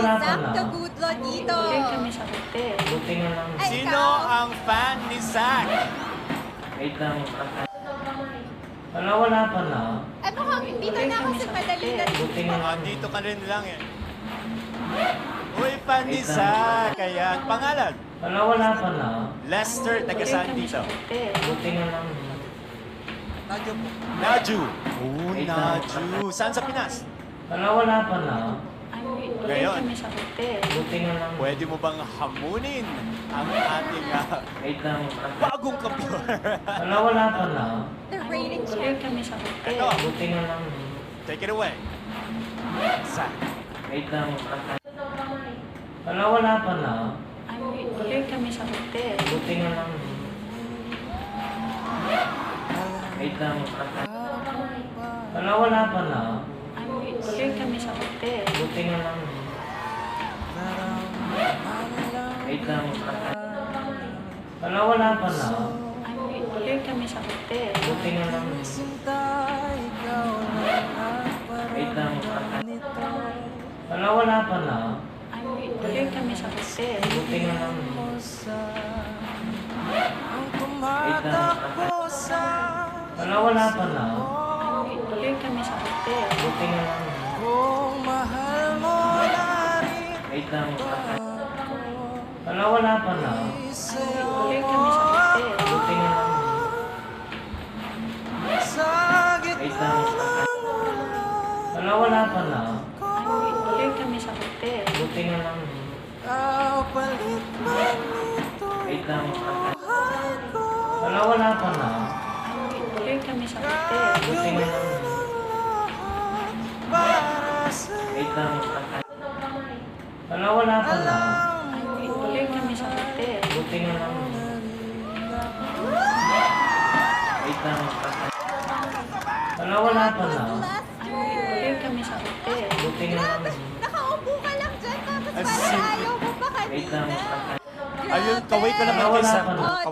wala pa Zach na. Tabudlo dito. Galing kami sa hotel. Buti na lang. Ay, Sino ikaw? ang fan ni Zach? Wait lang. Wala pa na. Ay, mukhang dito na ako sa madali na Buti na lang. Dito ka rin lang eh. Uy, fan ni Zach. Ayan, pangalan? Wala pa na. Lester, taga saan Galing kami dito? sa hotel. Buti na lang. Naju. Oh, Naju. Saan sa Pinas? Wala pa na. Galing Ngayon. kami sa hotel. Buti na lang. Pwede mo bang hamunin ang ating Wait lang. bagong kampiyon? Wala pa na. the reigning Galing champion. kami sa hotel. Ito, Buti na lang. take it away. Zach. Wait lang. Wala pa na. Galing kami sa hotel. Buti na lang. Wait lang. Wala pa na. Galing kami sa hotel. Buti na lang. Wait lang. Wala pa na. Galing kami sa hotel. Buti na lang. Wait lang. Wala pa na. Galing kami sa hotel. Buti na lang. Wait lang. Wala pa na. Galing kami sa hotel. Buti na lang. Wait lang. Wala pa na. Galing kami sa hotel. Buti na lang. Wait lang. Wala pa na. Galing kami sa hotel. Buti na lang. Wait lang. Wala pa na. Galing kami sa hotel. Buti na lang. Wait lang. Wala pa na. Galing kami sa hotel. Buti na lang. Wait lang. Wala pa na. Galing kami sa hotel. Buti na lang. Nakaupo ka lang dyan, tapos Ang parang simple. ayaw mo pa Wait lang. kanina. Ayun, kaway ko naman Wala kay Zach. pa na. Oh,